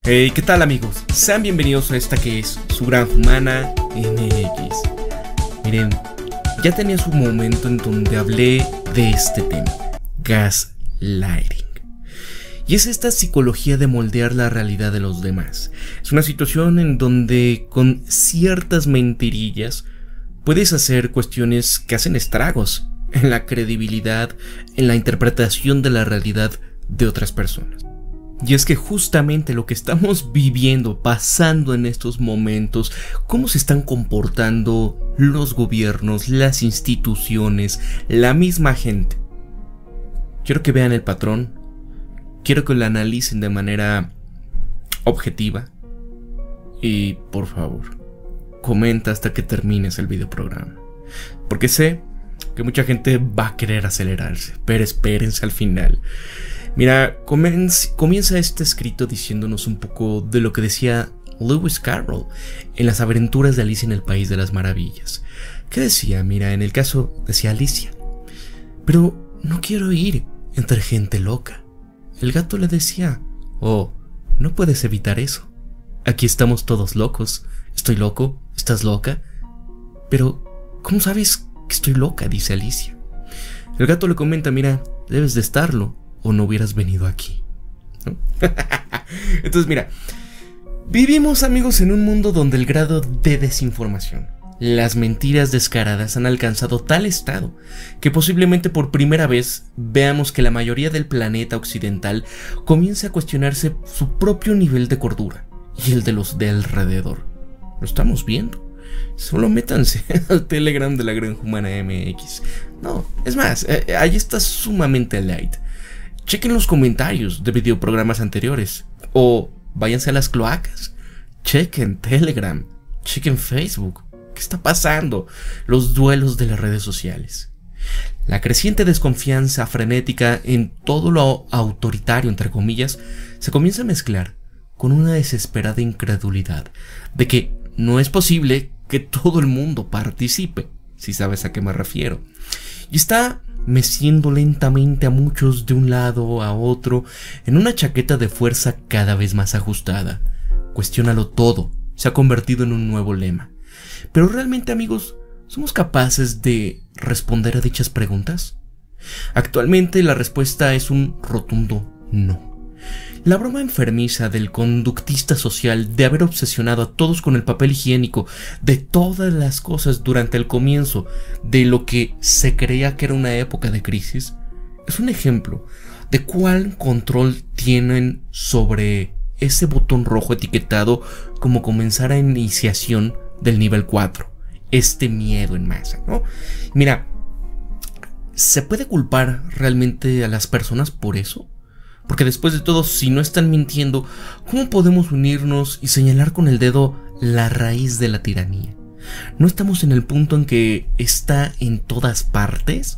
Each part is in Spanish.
Hey, ¿qué tal amigos? Sean bienvenidos a esta que es su Granja Humana MX. Miren, ya tenía su momento en donde hablé de este tema, gaslighting. Y es esta psicología de moldear la realidad de los demás. Es una situación en donde con ciertas mentirillas puedes hacer cuestiones que hacen estragos en la credibilidad, en la interpretación de la realidad de otras personas. Y es que justamente lo que estamos viviendo, pasando en estos momentos, cómo se están comportando los gobiernos, las instituciones, la misma gente. Quiero que vean el patrón, quiero que lo analicen de manera objetiva y por favor, comenta hasta que termines el videoprograma. Porque sé que mucha gente va a querer acelerarse, pero espérense al final. Mira, comienza este escrito diciéndonos un poco de lo que decía Lewis Carroll en las aventuras de Alicia en el País de las Maravillas. ¿Qué decía? Mira, en el caso decía Alicia: pero no quiero ir entre gente loca. El gato le decía: oh, no puedes evitar eso. Aquí estamos todos locos. Estoy loco, estás loca. Pero, ¿cómo sabes que estoy loca?, dice Alicia. El gato le comenta: mira, debes de estarlo, o no hubieras venido aquí, ¿no? Entonces mira, vivimos, amigos, en un mundo donde el grado de desinformación, las mentiras descaradas han alcanzado tal estado que posiblemente por primera vez veamos que la mayoría del planeta occidental comience a cuestionarse su propio nivel de cordura y el de los de alrededor. Lo estamos viendo. Solo métanse al Telegram de la Granja Humana MX. No, es más, ahí está sumamente light. Chequen los comentarios de videoprogramas anteriores. O váyanse a las cloacas. Chequen Telegram. Chequen Facebook. ¿Qué está pasando? Los duelos de las redes sociales. La creciente desconfianza frenética en todo lo autoritario, entre comillas, se comienza a mezclar con una desesperada incredulidad de que no es posible que todo el mundo participe, si sabes a qué me refiero. Y está meciendo lentamente a muchos de un lado a otro en una chaqueta de fuerza cada vez más ajustada. Cuestiónalo todo se ha convertido en un nuevo lema. Pero realmente, amigos, ¿somos capaces de responder a dichas preguntas? Actualmente la respuesta es un rotundo no. La broma enfermiza del conductista social de haber obsesionado a todos con el papel higiénico de todas las cosas durante el comienzo de lo que se creía que era una época de crisis es un ejemplo de cuál control tienen sobre ese botón rojo etiquetado como comenzar a iniciación del nivel 4, este miedo en masa, ¿no? Mira, ¿se puede culpar realmente a las personas por eso? Porque después de todo, si no están mintiendo, ¿cómo podemos unirnos y señalar con el dedo la raíz de la tiranía? ¿No estamos en el punto en que está en todas partes?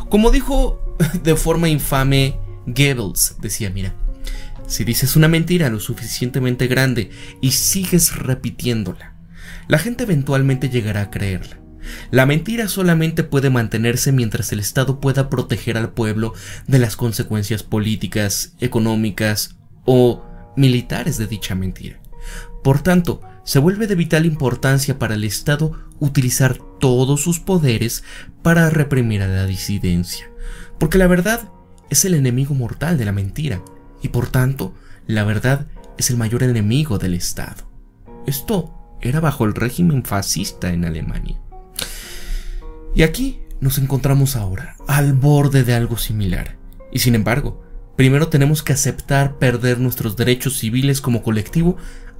Como dijo de forma infame Goebbels, decía: mira, si dices una mentira lo suficientemente grande y sigues repitiéndola, la gente eventualmente llegará a creerla. La mentira solamente puede mantenerse mientras el Estado pueda proteger al pueblo de las consecuencias políticas, económicas o militares de dicha mentira. Por tanto, se vuelve de vital importancia para el Estado utilizar todos sus poderes para reprimir a la disidencia, porque la verdad es el enemigo mortal de la mentira y por tanto, la verdad es el mayor enemigo del Estado. Esto era bajo el régimen fascista en Alemania. Y aquí nos encontramos ahora, al borde de algo similar. Y sin embargo, primero tenemos que aceptar perder nuestros derechos civiles como colectivo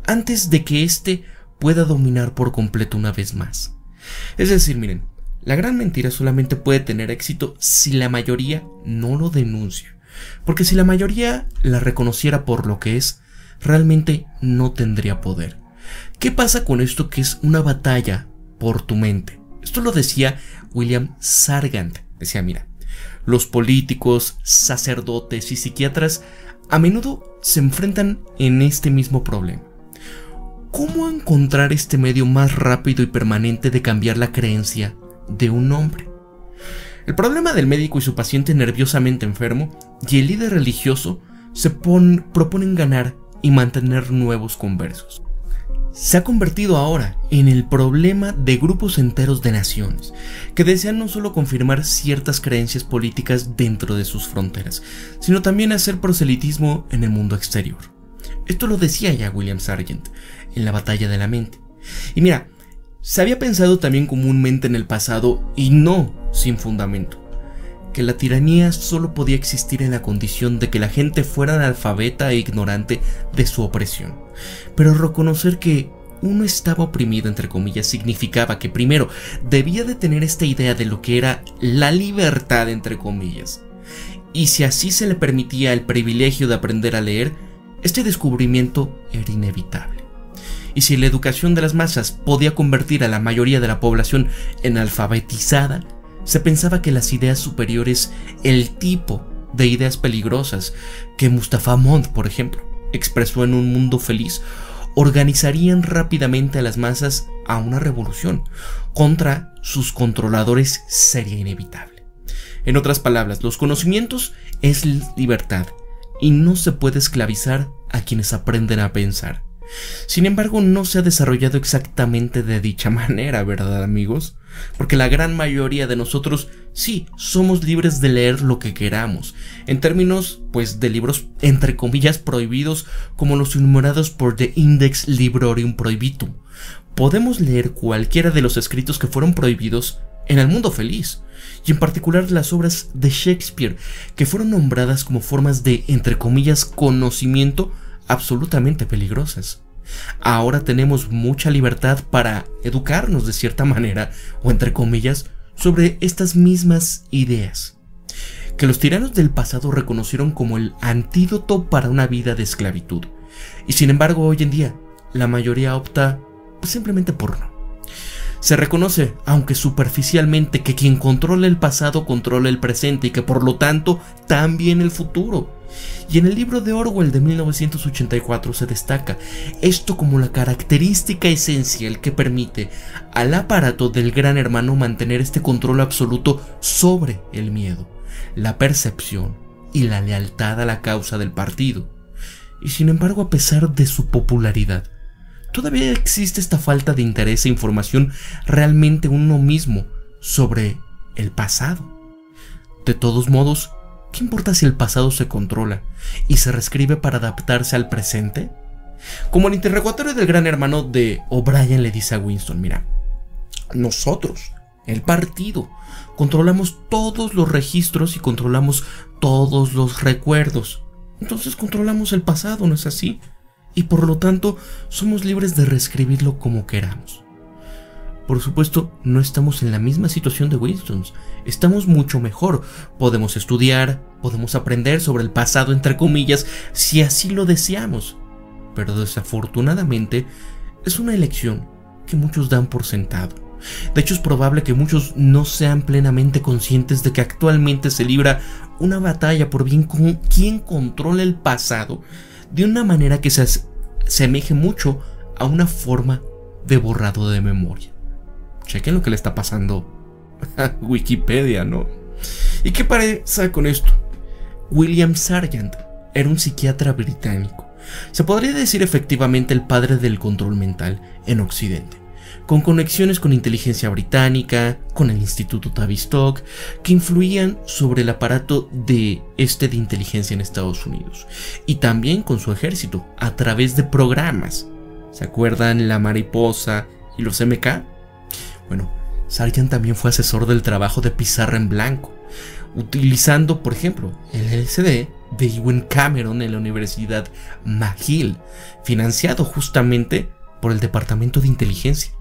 antes de que éste pueda dominar por completo una vez más. Es decir, miren, la gran mentira solamente puede tener éxito si la mayoría no lo denuncia. Porque si la mayoría la reconociera por lo que es, realmente no tendría poder. ¿Qué pasa con esto que es una batalla por tu mente? Esto lo decía William Sargant. Decía: mira, los políticos, sacerdotes y psiquiatras a menudo se enfrentan en este mismo problema. ¿Cómo encontrar este medio más rápido y permanente de cambiar la creencia de un hombre? El problema del médico y su paciente nerviosamente enfermo y el líder religioso se proponen ganar y mantener nuevos conversos. Se ha convertido ahora en el problema de grupos enteros de naciones que desean no solo confirmar ciertas creencias políticas dentro de sus fronteras, sino también hacer proselitismo en el mundo exterior. Esto lo decía ya William Sargant en La batalla de la mente. Y mira, se había pensado también comúnmente en el pasado, y no sin fundamento, que la tiranía solo podía existir en la condición de que la gente fuera analfabeta e ignorante de su opresión. Pero reconocer que uno estaba oprimido, entre comillas, significaba que primero debía de tener esta idea de lo que era la libertad, entre comillas. Y si así se le permitía el privilegio de aprender a leer, este descubrimiento era inevitable. Y si la educación de las masas podía convertir a la mayoría de la población en alfabetizada, se pensaba que las ideas superiores, el tipo de ideas peligrosas que Mustafa Mond, por ejemplo, expresó en Un mundo feliz, organizarían rápidamente a las masas a una revolución. Contra sus controladores sería inevitable. En otras palabras, los conocimientos es libertad y no se puede esclavizar a quienes aprenden a pensar. Sin embargo, no se ha desarrollado exactamente de dicha manera, ¿verdad, amigos? Porque la gran mayoría de nosotros sí somos libres de leer lo que queramos, en términos pues de libros entre comillas prohibidos, como los enumerados por The Index Librorum Prohibitum. Podemos leer cualquiera de los escritos que fueron prohibidos en El mundo feliz, y en particular las obras de Shakespeare, que fueron nombradas como formas de, entre comillas, conocimiento absolutamente peligrosas. Ahora tenemos mucha libertad para educarnos de cierta manera, o entre comillas, sobre estas mismas ideas, que los tiranos del pasado reconocieron como el antídoto para una vida de esclavitud. Y sin embargo, hoy en día, la mayoría opta simplemente por no. Se reconoce, aunque superficialmente, que quien controla el pasado controla el presente y que por lo tanto también el futuro. Y en el libro de Orwell de 1984 se destaca esto como la característica esencial que permite al aparato del Gran Hermano mantener este control absoluto sobre el miedo, la percepción y la lealtad a la causa del partido. Y sin embargo, a pesar de su popularidad, todavía existe esta falta de interés e información realmente uno mismo sobre el pasado. De todos modos, ¿qué importa si el pasado se controla y se reescribe para adaptarse al presente? Como el interrogatorio del Gran Hermano de O'Brien le dice a Winston, mira, nosotros, el partido, controlamos todos los registros y controlamos todos los recuerdos. Entonces controlamos el pasado, ¿no es así? Y por lo tanto somos libres de reescribirlo como queramos. Por supuesto, no estamos en la misma situación de Winston, estamos mucho mejor. Podemos estudiar, podemos aprender sobre el pasado entre comillas, si así lo deseamos. Pero desafortunadamente es una elección que muchos dan por sentado. De hecho, es probable que muchos no sean plenamente conscientes de que actualmente se libra una batalla por bien con quien controla el pasado, de una manera que se asemeje mucho a una forma de borrado de memoria. Chequen lo que le está pasando a Wikipedia, ¿no? ¿Y qué pasa con esto? William Sargant era un psiquiatra británico. Se podría decir efectivamente el padre del control mental en Occidente, con conexiones con inteligencia británica, con el Instituto Tavistock, que influían sobre el aparato de inteligencia en Estados Unidos, y también con su ejército, a través de programas. ¿Se acuerdan la mariposa y los MK? Bueno, Sargant también fue asesor del trabajo de pizarra en blanco, utilizando, por ejemplo, el LSD de Ewen Cameron en la Universidad McGill, financiado justamente por el Departamento de Inteligencia.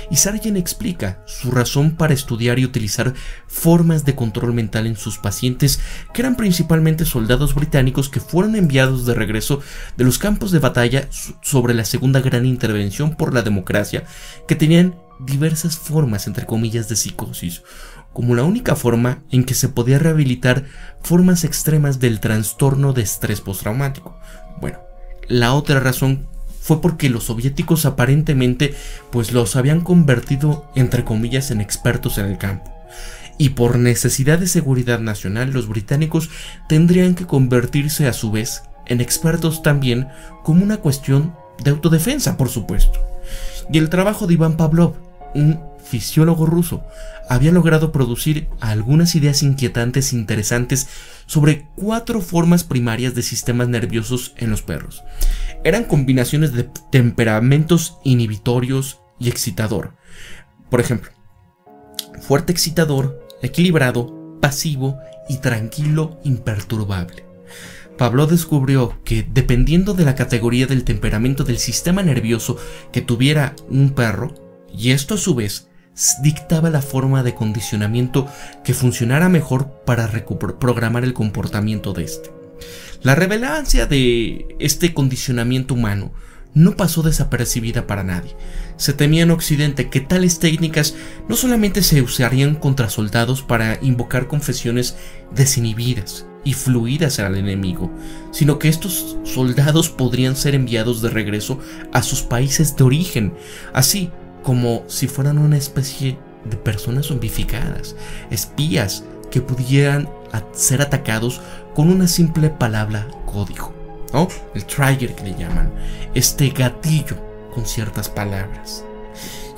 Y Sargant explica su razón para estudiar y utilizar formas de control mental en sus pacientes, que eran principalmente soldados británicos que fueron enviados de regreso de los campos de batalla sobre la segunda gran intervención por la democracia, que tenían diversas formas, entre comillas, de psicosis, como la única forma en que se podía rehabilitar formas extremas del trastorno de estrés postraumático. Bueno, la otra razón fue porque los soviéticos aparentemente pues los habían convertido, entre comillas, en expertos en el campo. Y por necesidad de seguridad nacional, los británicos tendrían que convertirse a su vez en expertos también como una cuestión de autodefensa, por supuesto. Y el trabajo de Iván Pavlov, un fisiólogo ruso, había logrado producir algunas ideas inquietantes e interesantes sobre 4 formas primarias de sistemas nerviosos en los perros. Eran combinaciones de temperamentos inhibitorios y excitador. Por ejemplo, fuerte excitador, equilibrado, pasivo y tranquilo imperturbable. Pavlov descubrió que, dependiendo de la categoría del temperamento del sistema nervioso que tuviera un perro, y esto a su vez dictaba la forma de condicionamiento que funcionara mejor para programar el comportamiento de este. La relevancia de este condicionamiento humano no pasó desapercibida para nadie. Se temía en Occidente que tales técnicas no solamente se usarían contra soldados para invocar confesiones desinhibidas y fluidas al enemigo, sino que estos soldados podrían ser enviados de regreso a sus países de origen, así como si fueran una especie de personas zombificadas, espías que pudieran ser atacados con una simple palabra código, ¿no? El trigger que le llaman, este gatillo con ciertas palabras.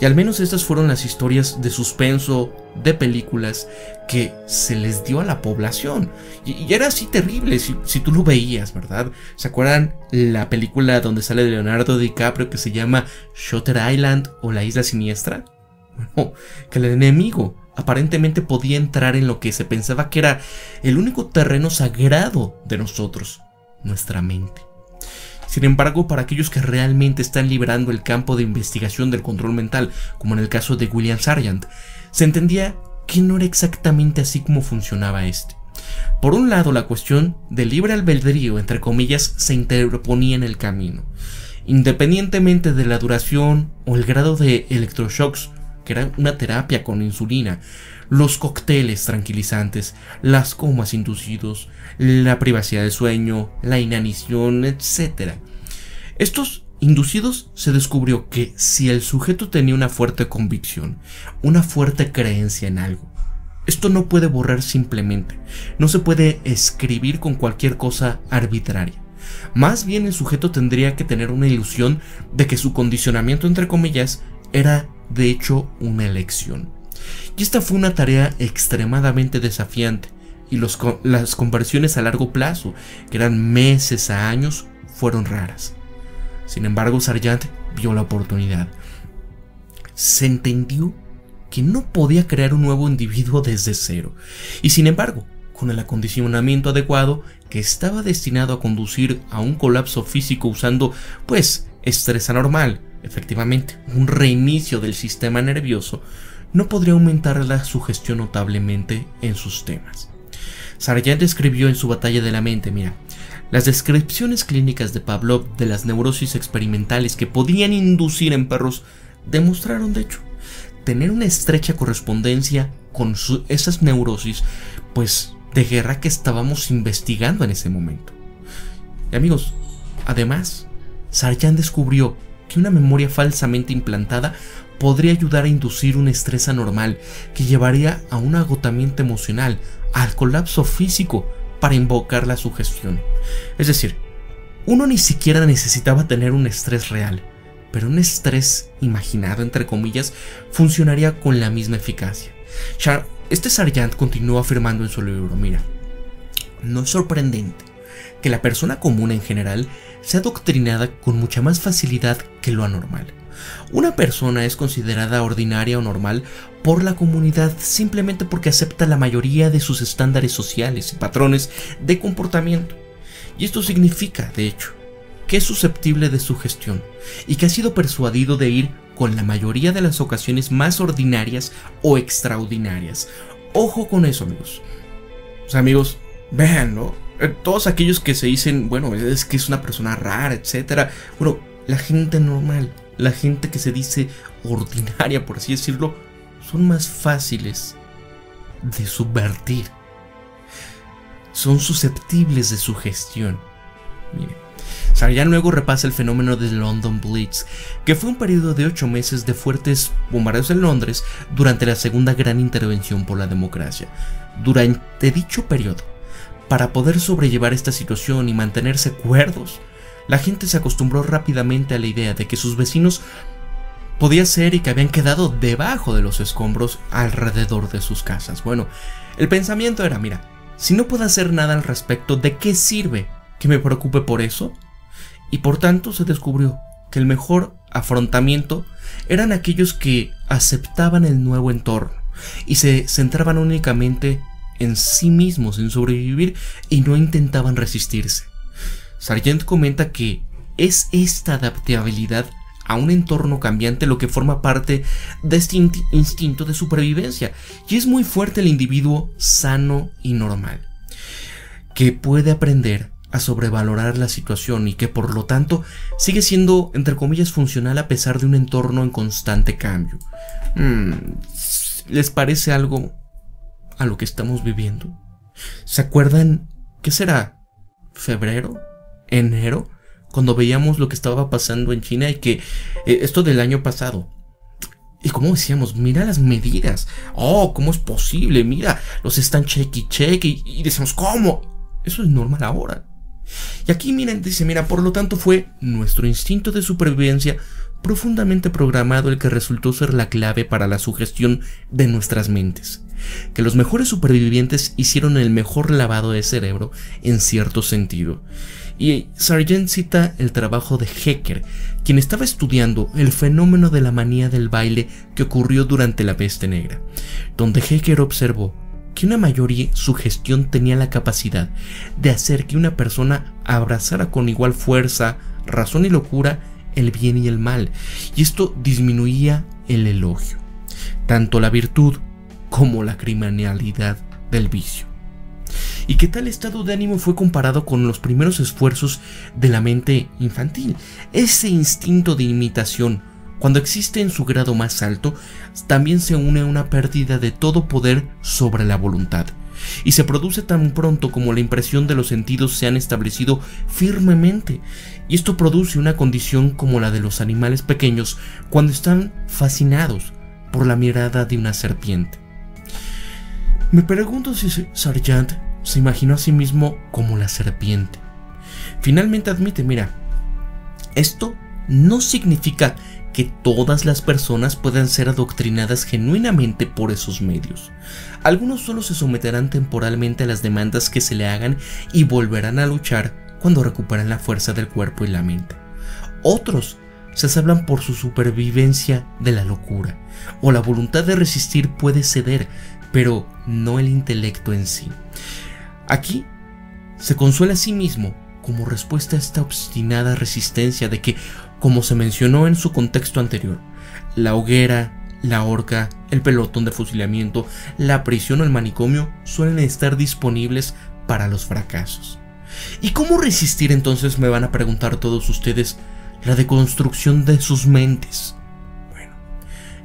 Y al menos estas fueron las historias de suspenso de películas que se les dio a la población. Y era así terrible si tú lo veías, ¿verdad? ¿Se acuerdan la película donde sale Leonardo DiCaprio que se llama Shutter Island o La Isla Siniestra? Bueno, que el enemigo aparentemente podía entrar en lo que se pensaba que era el único terreno sagrado de nosotros, nuestra mente. Sin embargo, para aquellos que realmente están librando el campo de investigación del control mental, como en el caso de William Sargant, se entendía que no era exactamente así como funcionaba este. Por un lado, la cuestión del libre albedrío, entre comillas, se interponía en el camino. Independientemente de la duración o el grado de electroshocks, que era una terapia con insulina, los cócteles tranquilizantes, las comas inducidos, la privacidad del sueño, la inanición, etc. Estos inducidos se descubrió que si el sujeto tenía una fuerte convicción, una fuerte creencia en algo, esto no puede borrar simplemente, no se puede escribir con cualquier cosa arbitraria. Más bien el sujeto tendría que tener una ilusión de que su condicionamiento, entre comillas, era de hecho una elección. Y esta fue una tarea extremadamente desafiante, y las conversiones a largo plazo, que eran meses a años, fueron raras. Sin embargo, Sargant vio la oportunidad. Se entendió que no podía crear un nuevo individuo desde cero, y sin embargo, con el acondicionamiento adecuado, que estaba destinado a conducir a un colapso físico usando, estrés anormal, efectivamente, un reinicio del sistema nervioso, no podría aumentar la sugestión notablemente en sus temas. Sargant escribió en su Batalla de la Mente, las descripciones clínicas de Pavlov de las neurosis experimentales que podían inducir en perros demostraron, de hecho, tener una estrecha correspondencia con esas neurosis, de guerra que estábamos investigando en ese momento. Y amigos, además, Sargant descubrió que una memoria falsamente implantada podría ayudar a inducir un estrés anormal que llevaría a un agotamiento emocional, al colapso físico para invocar la sugestión. Es decir, uno ni siquiera necesitaba tener un estrés real, pero un estrés imaginado, entre comillas, funcionaría con la misma eficacia. Sargant continuó afirmando en su libro, no es sorprendente que la persona común en general sea adoctrinada con mucha más facilidad que lo anormal. Una persona es considerada ordinaria o normal por la comunidad simplemente porque acepta la mayoría de sus estándares sociales y patrones de comportamiento. Y esto significa, de hecho, que es susceptible de sugestión y que ha sido persuadido de ir con la mayoría de las ocasiones más ordinarias o extraordinarias. Ojo con eso, amigos. Amigos, vean, ¿no? Todos aquellos que se dicen, es que es una persona rara, etc. La gente normal, la gente que se dice ordinaria, por así decirlo, son más fáciles de subvertir. Son susceptibles de sugestión. Sargant luego repasa el fenómeno del London Blitz, que fue un periodo de 8 meses de fuertes bombardeos en Londres durante la segunda gran intervención por la democracia. Durante dicho periodo, Para poder sobrellevar esta situación y mantenerse cuerdos, la gente se acostumbró rápidamente a la idea de que sus vecinos podía ser y que habían quedado debajo de los escombros alrededor de sus casas. Bueno, el pensamiento era, mira, si no puedo hacer nada al respecto, ¿de qué sirve que me preocupe por eso? Y por tanto se descubrió que el mejor afrontamiento eran aquellos que aceptaban el nuevo entorno y se centraban únicamente en sí mismos, en sobrevivir, y no intentaban resistirse. Sargent comenta que es esta adaptabilidad a un entorno cambiante lo que forma parte de este instinto de supervivencia, y es muy fuerte el individuo sano y normal, que puede aprender a sobrevalorar la situación y que por lo tanto sigue siendo, entre comillas, funcional a pesar de un entorno en constante cambio. ¿Les parece algo a lo que estamos viviendo? ¿Se acuerdan qué será? ¿Febrero? ¿Enero? Cuando veíamos lo que estaba pasando en China y que esto del año pasado. Y como decíamos, mira las medidas. Oh, ¿cómo es posible? Mira, los están check y decimos, ¿cómo? Eso es normal ahora. Y aquí miren, dice, mira, por lo tanto fue nuestro instinto de supervivencia profundamente programado el que resultó ser la clave para la sugestión de nuestras mentes. Que los mejores supervivientes hicieron el mejor lavado de cerebro en cierto sentido. Y Sargent cita el trabajo de Hecker, quien estaba estudiando el fenómeno de la manía del baile que ocurrió durante la peste negra, donde Hecker observó que una mayor sugestión tenía la capacidad de hacer que una persona abrazara con igual fuerza, razón y locura el bien y el mal, y esto disminuía el elogio, tanto la virtud como la criminalidad del vicio. Y que tal estado de ánimo fue comparado con los primeros esfuerzos de la mente infantil. Ese instinto de imitación, cuando existe en su grado más alto, también se une a una pérdida de todo poder sobre la voluntad, y se produce tan pronto como la impresión de los sentidos se han establecido firmemente, y esto produce una condición como la de los animales pequeños cuando están fascinados por la mirada de una serpiente. Me pregunto si Sargent se imaginó a sí mismo como la serpiente. Finalmente admite, mira, esto no significa que todas las personas puedan ser adoctrinadas genuinamente por esos medios. Algunos solo se someterán temporalmente a las demandas que se le hagan y volverán a luchar cuando recuperan la fuerza del cuerpo y la mente. Otros se salvan por su supervivencia de la locura, o la voluntad de resistir puede ceder, pero no el intelecto en sí. Aquí se consuela a sí mismo como respuesta a esta obstinada resistencia de que, como se mencionó en su contexto anterior, la hoguera, la horca, el pelotón de fusilamiento, la prisión o el manicomio suelen estar disponibles para los fracasos. ¿Y cómo resistir entonces, me van a preguntar todos ustedes, la deconstrucción de sus mentes? Bueno,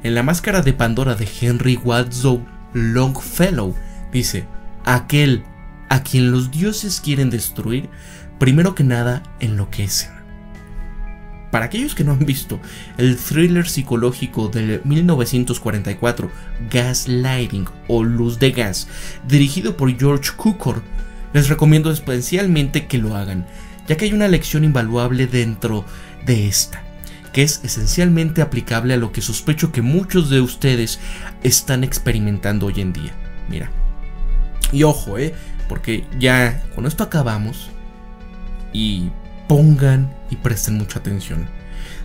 en La máscara de Pandora de Henry Wadsworth Longfellow dice: aquel a quien los dioses quieren destruir, primero que nada enloquecen. Para aquellos que no han visto el thriller psicológico de 1944, Gaslighting o Luz de Gas, dirigido por George Cukor, les recomiendo especialmente que lo hagan, ya que hay una lección invaluable dentro de esta, que es esencialmente aplicable a lo que sospecho que muchos de ustedes están experimentando hoy en día. Mira, y ojo, porque ya con esto acabamos, y pongan y presten mucha atención.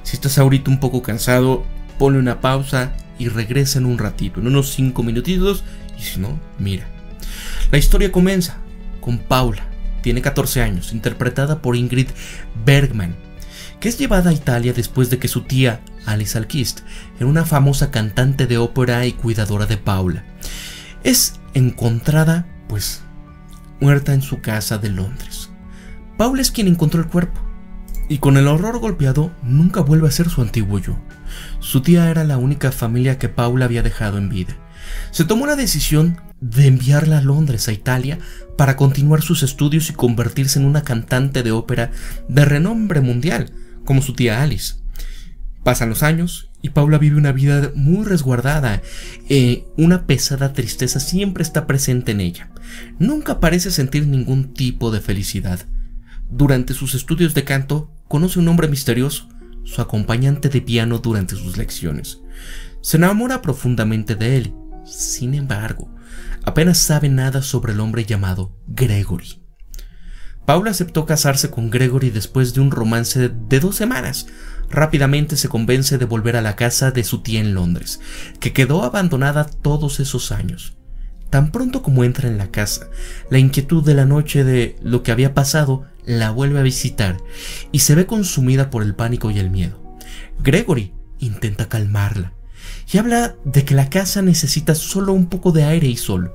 Si estás ahorita un poco cansado, ponle una pausa y regresa en un ratito, en unos 5 minutitos, y si no, mira. La historia comienza con Paula, tiene 14 años, interpretada por Ingrid Bergman, que es llevada a Italia después de que su tía, Alice Alquist, era una famosa cantante de ópera y cuidadora de Paula, es encontrada, pues, muerta en su casa de Londres. Paula es quien encontró el cuerpo, y con el horror golpeado nunca vuelve a ser su antiguo yo. Su tía era la única familia que Paula había dejado en vida. Se tomó la decisión de enviarla a Londres, a Italia, para continuar sus estudios y convertirse en una cantante de ópera de renombre mundial, como su tía Alice. Pasan los años y Paula vive una vida muy resguardada. Una pesada tristeza siempre está presente en ella. Nunca parece sentir ningún tipo de felicidad. Durante sus estudios de canto, conoce a un hombre misterioso, su acompañante de piano durante sus lecciones. Se enamora profundamente de él. Sin embargo, apenas sabe nada sobre el hombre llamado Gregory. Paula aceptó casarse con Gregory después de un romance de 2 semanas. Rápidamente se convence de volver a la casa de su tía en Londres, que quedó abandonada todos esos años. Tan pronto como entra en la casa, la inquietud de la noche de lo que había pasado la vuelve a visitar y se ve consumida por el pánico y el miedo. Gregory intenta calmarla y habla de que la casa necesita solo un poco de aire y sol.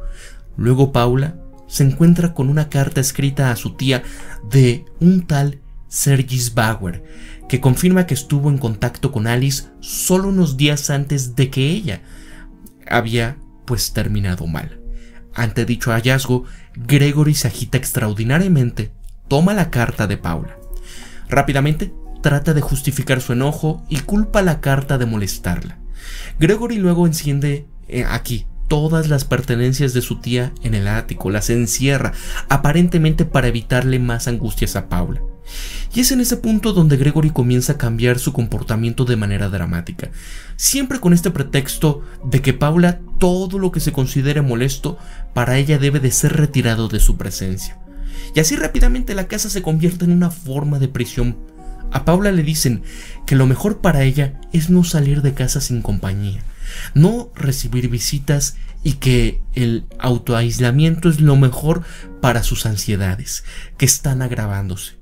Luego Paula se encuentra con una carta escrita a su tía de un tal Sergis Bauer, que confirma que estuvo en contacto con Alice solo unos días antes de que ella había terminado mal. Ante dicho hallazgo, Gregory se agita extraordinariamente, toma la carta de Paula. Rápidamente trata de justificar su enojo y culpa a la carta de molestarla. Gregory luego enciende aquí todas las pertenencias de su tía en el ático, las encierra, aparentemente para evitarle más angustias a Paula. Y es en ese punto donde Gregory comienza a cambiar su comportamiento de manera dramática, siempre con este pretexto de que Paula, todo lo que se considere molesto, para ella debe de ser retirado de su presencia. Y así rápidamente la casa se convierte en una forma de prisión. A Paula le dicen que lo mejor para ella es no salir de casa sin compañía, no recibir visitas y que el autoaislamiento es lo mejor para sus ansiedades, que están agravándose.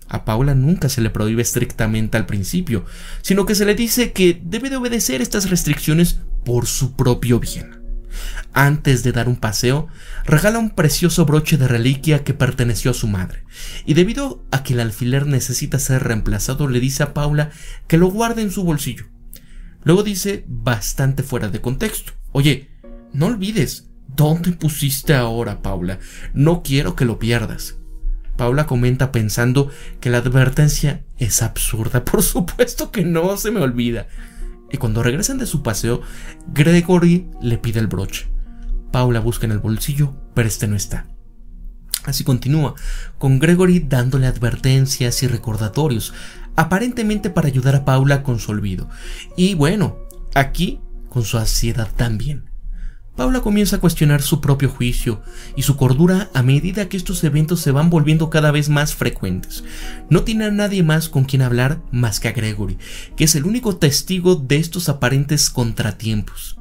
A Paula nunca se le prohíbe estrictamente al principio, sino que se le dice que debe de obedecer estas restricciones por su propio bien. Antes de dar un paseo, regala un precioso broche de reliquia que perteneció a su madre, y debido a que el alfiler necesita ser reemplazado, le dice a Paula que lo guarde en su bolsillo. Luego dice, bastante fuera de contexto: oye, no olvides, ¿dónde pusiste ahora, Paula? No quiero que lo pierdas. Paula comenta pensando que la advertencia es absurda. Por supuesto que no se me olvida. Y cuando regresan de su paseo, Gregory le pide el broche. Paula busca en el bolsillo, pero este no está. Así continúa, con Gregory dándole advertencias y recordatorios, aparentemente para ayudar a Paula con su olvido. Y bueno, aquí con su ansiedad también. Paula comienza a cuestionar su propio juicio y su cordura a medida que estos eventos se van volviendo cada vez más frecuentes. No tiene a nadie más con quien hablar más que a Gregory, que es el único testigo de estos aparentes contratiempos.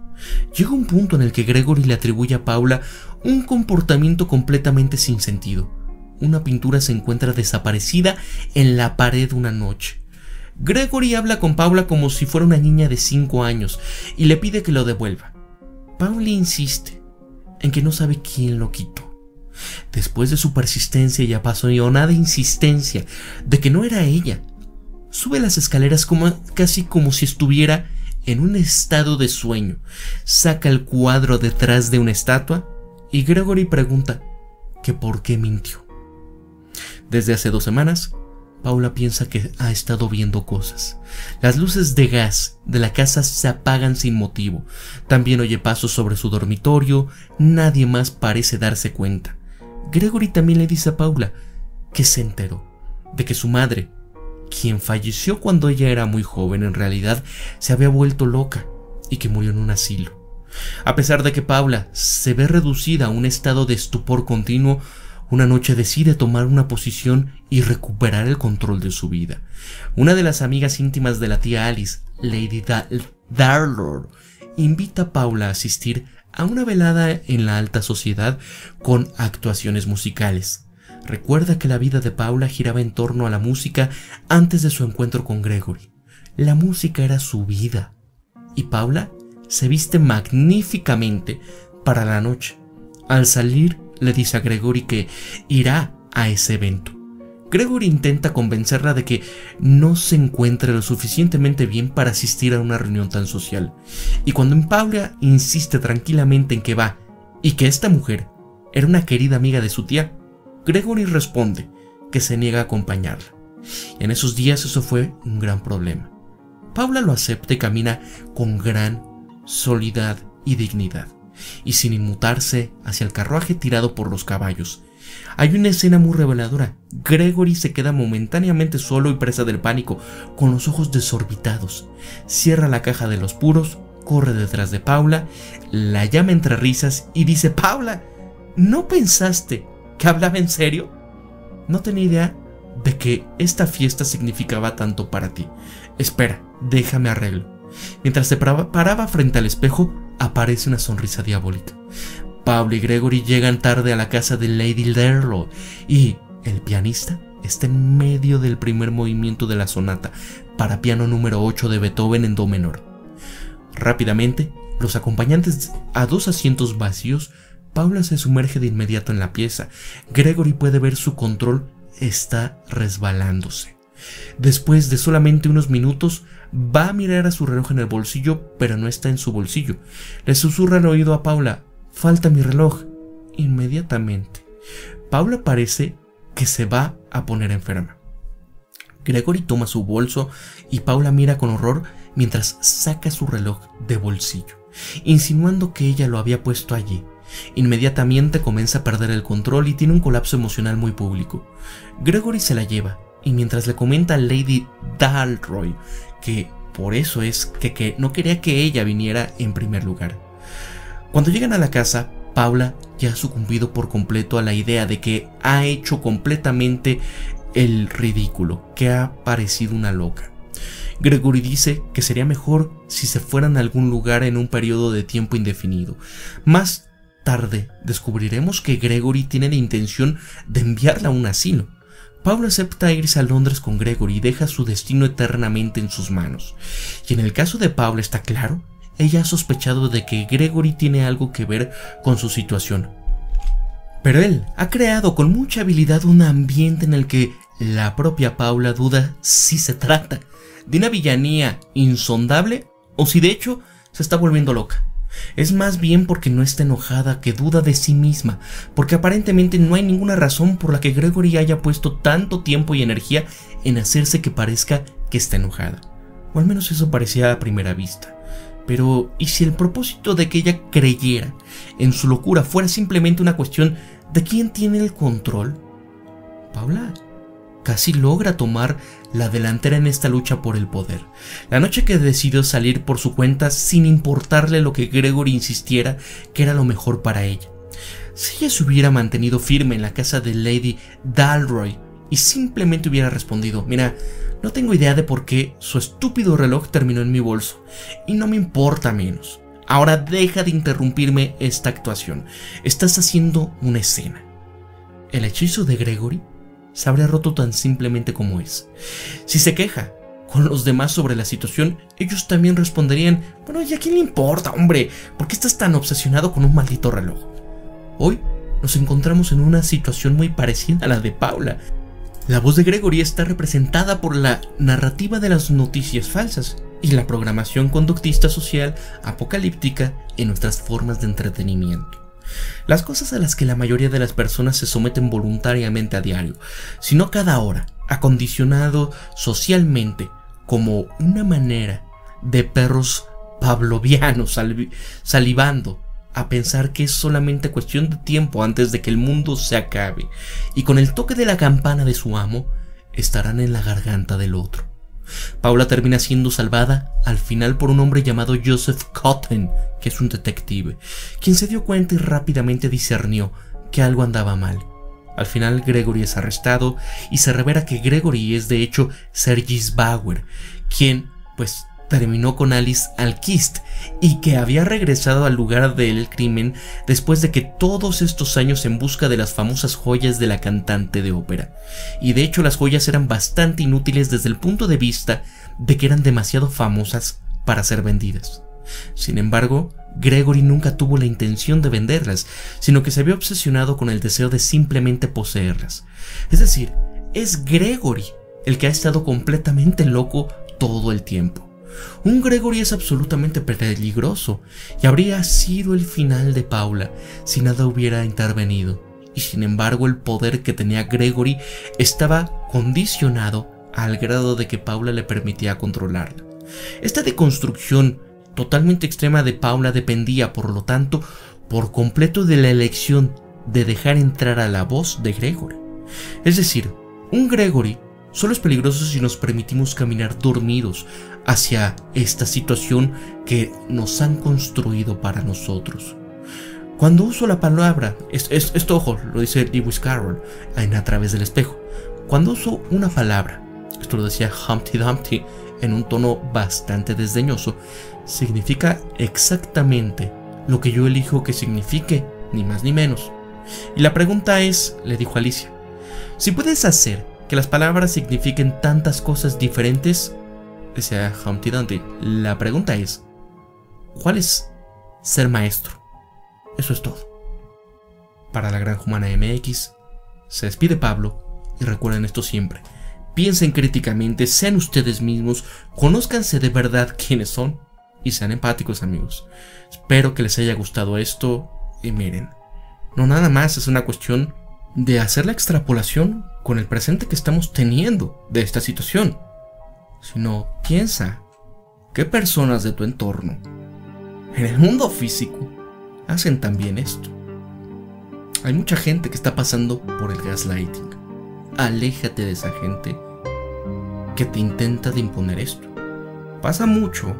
Llega un punto en el que Gregory le atribuye a Paula un comportamiento completamente sin sentido. Una pintura se encuentra desaparecida en la pared una noche. Gregory habla con Paula como si fuera una niña de 5 años y le pide que lo devuelva. Paula insiste en que no sabe quién lo quitó. Después de su persistencia y apasionada insistencia de que no era ella, sube las escaleras casi como si estuviera en un estado de sueño. Saca el cuadro detrás de una estatua y Gregory pregunta que por qué mintió. Desde hace 2 semanas, Paula piensa que ha estado viendo cosas. Las luces de gas de la casa se apagan sin motivo. También oye pasos sobre su dormitorio. Nadie más parece darse cuenta. Gregory también le dice a Paula que se enteró de que su madre, quien falleció cuando ella era muy joven, en realidad se había vuelto loca y que murió en un asilo. A pesar de que Paula se ve reducida a un estado de estupor continuo, una noche decide tomar una posición y recuperar el control de su vida. Una de las amigas íntimas de la tía Alice, Lady Darlor, invita a Paula a asistir a una velada en la alta sociedad con actuaciones musicales. Recuerda que la vida de Paula giraba en torno a la música antes de su encuentro con Gregory. La música era su vida. Y Paula se viste magníficamente para la noche. Al salir, le dice a Gregory que irá a ese evento. Gregory intenta convencerla de que no se encuentre lo suficientemente bien para asistir a una reunión tan social. Y cuando Paula insiste tranquilamente en que va y que esta mujer era una querida amiga de su tía, Gregory responde que se niega a acompañarla. En esos días eso fue un gran problema. Paula lo acepta y camina con gran solidez y dignidad, y sin inmutarse hacia el carruaje tirado por los caballos. Hay una escena muy reveladora. Gregory se queda momentáneamente solo y presa del pánico, con los ojos desorbitados. Cierra la caja de los puros, corre detrás de Paula, la llama entre risas y dice: «Paula, ¿no pensaste que hablaba en serio? No tenía idea de que esta fiesta significaba tanto para ti. Espera, déjame arreglo». Mientras se paraba frente al espejo, aparece una sonrisa diabólica. Paula y Gregory llegan tarde a la casa de Lady Lerlow y el pianista está en medio del primer movimiento de la sonata para piano número 8 de Beethoven en do menor. Rápidamente, los acompañantes a 2 asientos vacíos, Paula se sumerge de inmediato en la pieza. Gregory puede ver su control está resbalándose. Después de solamente unos minutos, va a mirar a su reloj en el bolsillo, pero no está en su bolsillo. Le susurra al oído a Paula: «Falta mi reloj». Inmediatamente, Paula parece que se va a poner enferma. Gregory toma su bolso y Paula mira con horror mientras saca su reloj de bolsillo, insinuando que ella lo había puesto allí. Inmediatamente comienza a perder el control y tiene un colapso emocional muy público. Gregory se la lleva y mientras le comenta a Lady Dalroy que por eso es que no quería que ella viniera en primer lugar. Cuando llegan a la casa, Paula ya ha sucumbido por completo a la idea de que ha hecho completamente el ridículo, que ha parecido una loca. Gregory dice que sería mejor si se fueran a algún lugar en un periodo de tiempo indefinido. Más tarde descubriremos que Gregory tiene la intención de enviarla a un asilo. Paula acepta irse a Londres con Gregory y deja su destino eternamente en sus manos. Y en el caso de Paula está claro, ella ha sospechado de que Gregory tiene algo que ver con su situación. Pero él ha creado con mucha habilidad un ambiente en el que la propia Paula duda si se trata de una villanía insondable o si de hecho se está volviendo loca. Es más bien porque no está enojada que duda de sí misma, porque aparentemente no hay ninguna razón por la que Gregory haya puesto tanto tiempo y energía en hacerse que parezca que está enojada. O al menos eso parecía a primera vista. Pero, ¿y si el propósito de que ella creyera en su locura fuera simplemente una cuestión de quién tiene el control? Paula casi logra tomar la delantera en esta lucha por el poder. La noche que decidió salir por su cuenta sin importarle lo que Gregory insistiera que era lo mejor para ella. Si ella se hubiera mantenido firme en la casa de Lady Dalroy y simplemente hubiera respondido: «Mira, no tengo idea de por qué su estúpido reloj terminó en mi bolso y no me importa menos. Ahora deja de interrumpirme esta actuación. Estás haciendo una escena». El hechizo de Gregory se habría roto tan simplemente como es. Si se queja con los demás sobre la situación, ellos también responderían: «Bueno, ¿y a quién le importa, hombre? ¿Por qué estás tan obsesionado con un maldito reloj?». Hoy nos encontramos en una situación muy parecida a la de Paula. La voz de Gregory está representada por la narrativa de las noticias falsas y la programación conductista social apocalíptica en nuestras formas de entretenimiento. Las cosas a las que la mayoría de las personas se someten voluntariamente a diario, sino cada hora, acondicionado socialmente como una manera de perros pavlovianos salivando a pensar que es solamente cuestión de tiempo antes de que el mundo se acabe, y con el toque de la campana de su amo estarán en la garganta del otro. Paula termina siendo salvada al final por un hombre llamado Joseph Cotton, que es un detective, quien se dio cuenta y rápidamente discernió que algo andaba mal. Al final Gregory es arrestado y se revela que Gregory es de hecho Sergis Bauer, quien pues terminó con Alice Alquist y que había regresado al lugar del crimen después de que todos estos años en busca de las famosas joyas de la cantante de ópera. Y de hecho las joyas eran bastante inútiles desde el punto de vista de que eran demasiado famosas para ser vendidas. Sin embargo, Gregory nunca tuvo la intención de venderlas, sino que se había obsesionado con el deseo de simplemente poseerlas. Es decir, es Gregory el que ha estado completamente loco todo el tiempo. Un Gregory es absolutamente peligroso y habría sido el final de Paula si nada hubiera intervenido. Y sin embargo el poder que tenía Gregory estaba condicionado al grado de que Paula le permitía controlarla. Esta deconstrucción totalmente extrema de Paula dependía, por lo tanto, por completo de la elección de dejar entrar a la voz de Gregory. Es decir, un Gregory solo es peligroso si nos permitimos caminar dormidos hacia esta situación que nos han construido para nosotros. Cuando uso la palabra, esto ojo, lo dice Lewis Carroll en A través del espejo. Cuando uso una palabra, esto lo decía Humpty Dumpty en un tono bastante desdeñoso, significa exactamente lo que yo elijo que signifique, ni más ni menos. Y la pregunta es, le dijo Alicia, si puedes hacer que las palabras signifiquen tantas cosas diferentes, decía Humpty Dumpty, la pregunta es, ¿cuál es ser maestro? Eso es todo. Para la Granja Humana MX, se despide Pablo, y recuerden esto siempre. Piensen críticamente, sean ustedes mismos, conózcanse de verdad quiénes son y sean empáticos, amigos. Espero que les haya gustado esto y miren, no nada más es una cuestión de hacer la extrapolación con el presente que estamos teniendo de esta situación, sino piensa qué personas de tu entorno en el mundo físico hacen también esto. Hay mucha gente que está pasando por el gaslighting. Aléjate de esa gente que te intenta de imponer esto. Pasa mucho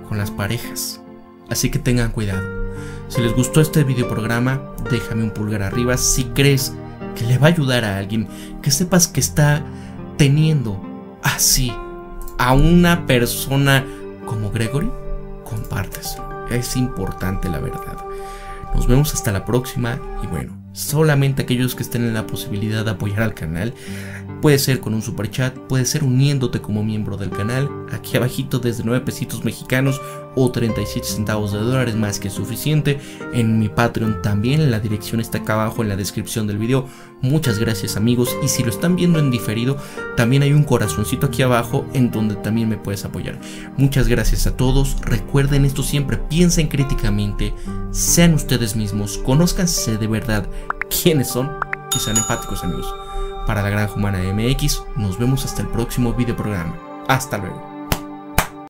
con las parejas, así que tengan cuidado. Si les gustó este videoprograma, déjame un pulgar arriba. Si crees que le va a ayudar a alguien, que sepas que está teniendo así a una persona como Gregory, compárteselo. Es importante, la verdad. Nos vemos hasta la próxima y bueno, solamente aquellos que estén en la posibilidad de apoyar al canal, puede ser con un super chat, puede ser uniéndote como miembro del canal, aquí abajito desde 9 pesitos mexicanos o 37 centavos de dólares, más que suficiente. En mi Patreon también, la dirección está acá abajo en la descripción del video. Muchas gracias, amigos, y si lo están viendo en diferido, también hay un corazoncito aquí abajo en donde también me puedes apoyar. Muchas gracias a todos, recuerden esto siempre, piensen críticamente, sean ustedes mismos, conózcanse de verdad quiénes son y sean empáticos, amigos. Para la Granja Humana MX, nos vemos hasta el próximo videoprograma. Hasta luego.